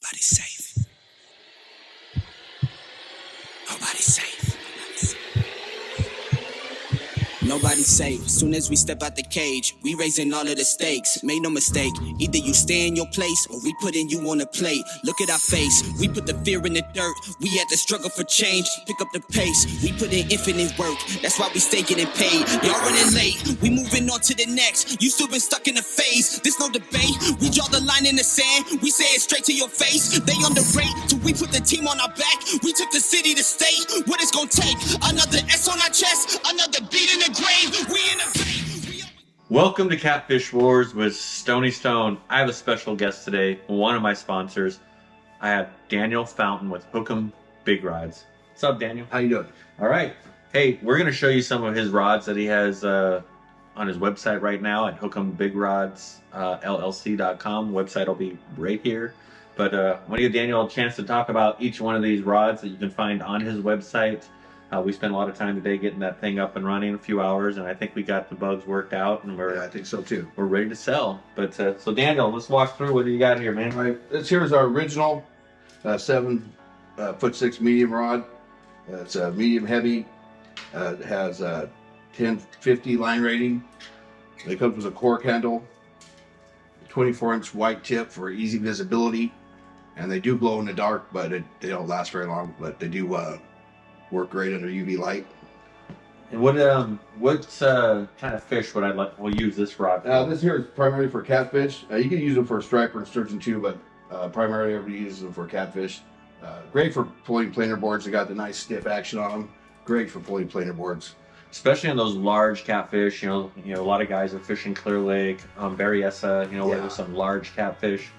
Nobody's safe. Nobody's safe. Nobody's safe. Soon as we step out the cage, we raising all of the stakes. Make no mistake, either you stay in your place or we putting you on a plate. Look at our face, we put the fear in the dirt. We had to struggle for change, pick up the pace. We put in infinite work, that's why we stay getting paid. Y'all running late, we moving on to the next. You still been stuck in the phase, there's no debate. We draw the line in the sand, we say it straight to your face. They underrate, till we put the team on our back. We took the city to state, what it's gonna take. Another S on our chest, another beat in the grave. We in the Welcome to Catfish Wars with Stony Stone. I have a special guest today, one of my sponsors. I have Daniel Fountain with Hook'em Big Rods. What's up, Daniel? How you doing? All right. Hey, we're going to show you some of his rods that he has on his website right now at hook'embigrods.llc.com. Website will be right here. But I want to give Daniel a chance to talk about each one of these rods that you can find on his website. We spent a lot of time today getting that thing up and running, a few hours, and I think we got the bugs worked out, and I think so too. we're ready to sell. But so Daniel, let's walk through what do you got here, man. All right, this here is our original 7'6" medium rod. It's medium heavy. It has a 1050 line rating. It comes with a cork handle, 24-inch white tip for easy visibility, and they do glow in the dark, but they don't last very long. But they do work great under UV light. And what kind of fish would we'll use this rod for? This here is primarily for catfish. You can use them for striper and sturgeon too, but primarily everybody uses them for catfish. Great for pulling planer boards. They got the nice stiff action on them. Great for pulling planer boards. Especially on those large catfish, you know, a lot of guys are fishing Clear Lake, Berryessa, where there's some large catfish.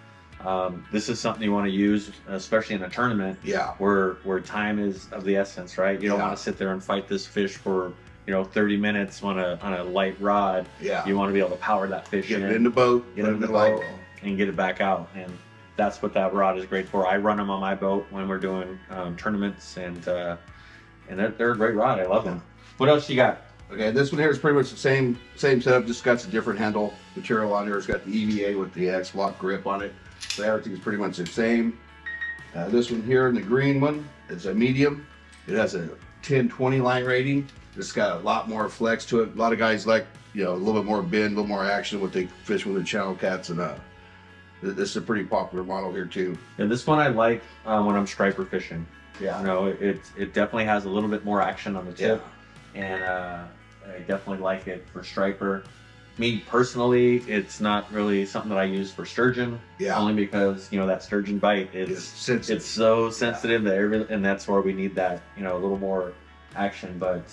This is something you want to use, especially in a tournament, where time is of the essence, right? You don't want to sit there and fight this fish for 30 minutes on a light rod. You want to be able to power that fish get it in the boat, get it in the boat, and get it back out. And that's what that rod is great for. I run them on my boat when we're doing tournaments, and they're a great rod. I love them. What else you got? Okay, this one here is pretty much the same setup, just got some different handle material on here. It's got the EVA with the X-Block grip on it. So everything is pretty much the same. This one here, in the green one, is a medium. It has a 1020 line rating. It's got a lot more flex to it. A lot of guys like, a little bit more bend, a little more action with the fish with the channel cats, and this is a pretty popular model here too. And this one I like when I'm striper fishing. Yeah. It definitely has a little bit more action on the tip, and I definitely like it for striper. Me personally, it's not really something that I use for sturgeon. Only because that sturgeon bite is it's so sensitive that and that's where we need that a little more action. But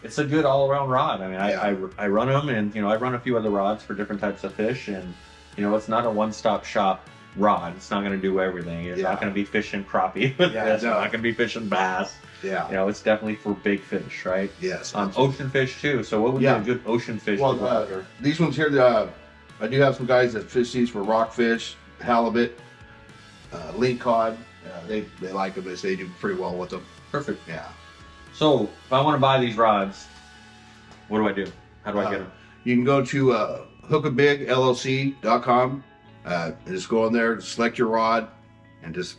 it's a good all-around rod. I mean, I run them, and I run a few other rods for different types of fish, and it's not a one-stop shop rod. It's not going to do everything. It's not going to be fishing crappie with this. It's not going to be fishing bass. It's definitely for big fish, right? Yes. Ocean fish too. So what would be a good ocean fish? Well, these ones here, I do have some guys that fish these for rockfish, halibut, link cod. They like them. They say they do pretty well with them. Perfect. Yeah. So if I want to buy these rods, what do I do? How do I get them? You can go to hook'embigrods.llc.com. Just go in there, select your rod, and just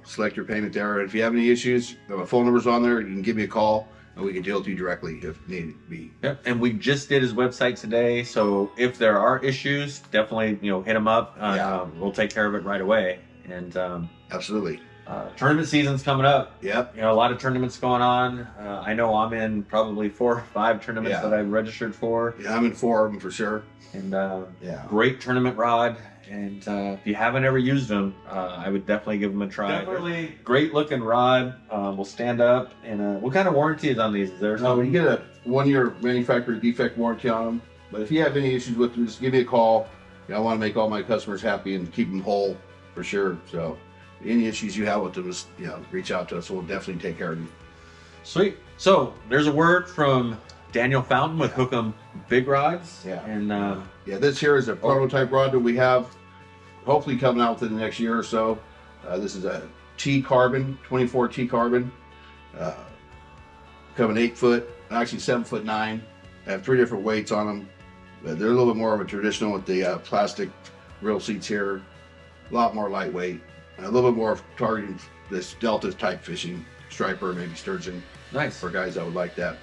select your payment there. And if you have any issues, my phone number's on there. You can give me a call, and we can deal with you directly if need be. Yep. And we just did his website today, so if there are issues, definitely hit him up. We'll take care of it right away. And absolutely. Tournament season's coming up. Yep. A lot of tournaments going on. I know I'm in probably 4 or 5 tournaments that I've registered for. Yeah, I'm in 4 of them for sure. And great tournament rod. And if you haven't ever used them, I would definitely give them a try. Definitely great looking rod. Will stand up. And what kind of warranty is on these? Is there you get a 1-year manufacturer defect warranty on them. But if you have any issues with them, just give me a call. I want to make all my customers happy and keep them whole for sure. So any issues you have with them, just reach out to us. We'll definitely take care of you. Sweet. So there's a word from Daniel Fountain with Hook'em Big Rods. And this here is a prototype rod that we have hopefully coming out within the next year or so. This is a T-carbon, 24 T-carbon, coming 8 foot, actually 7'9". I have 3 different weights on them. They're a little bit more of a traditional with the plastic reel seats here. A lot more lightweight. a little bit more targeting this delta type fishing, striper, maybe sturgeon. Nice. For guys that would like that.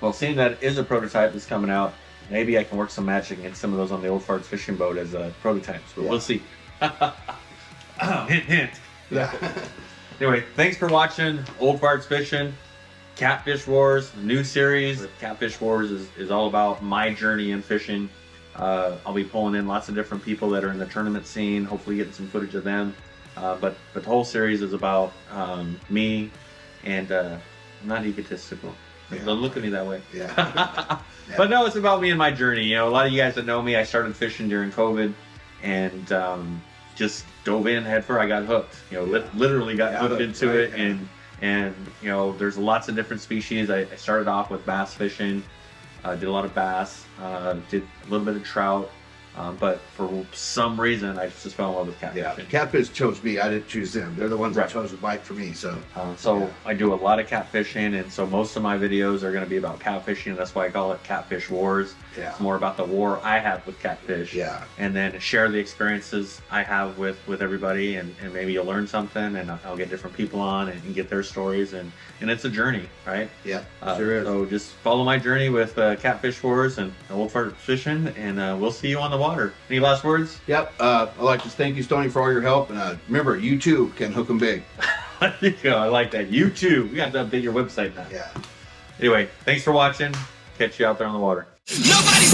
Well, seeing that it is a prototype that's coming out, maybe I can work some magic and get some of those on the Old Farts fishing boat as prototypes, but we'll see. Hint, hint. Yeah. Anyway, thanks for watching Old Farts Fishing, Catfish Wars, new series. Catfish Wars is all about my journey in fishing. I'll be pulling in lots of different people that are in the tournament scene, hopefully getting some footage of them. But the whole series is about me, and I'm not egotistical. Yeah. Don't look at me that way. Yeah. But no, it's about me and my journey. You know, a lot of you guys that know me, I started fishing during COVID, and just dove in head first. I got hooked. You know, literally got hooked into it, and you know, there's lots of different species. I started off with bass fishing. Did a lot of bass. Did a little bit of trout. But for some reason, I just fell in love with catfishing. Yeah, Catfish chose me. I didn't choose them. They're the ones that chose to bite for me. So, I do a lot of catfishing, and so most of my videos are going to be about catfishing. That's why I call it Catfish Wars. Yeah. It's more about the war I have with catfish. Yeah. And then share the experiences I have with everybody, and maybe you'll learn something, and I'll get different people on and get their stories, and it's a journey, right? Yeah, sure is. So just follow my journey with Catfish Wars and Old Fart Fishing, and we'll see you on the water. Any last words? Yep. I'd like to thank you, Stoney, for all your help. And remember, you too can hook them big. There you go. I like that. You too. We got to update your website now. Yeah. Anyway, thanks for watching. Catch you out there on the water. Nobody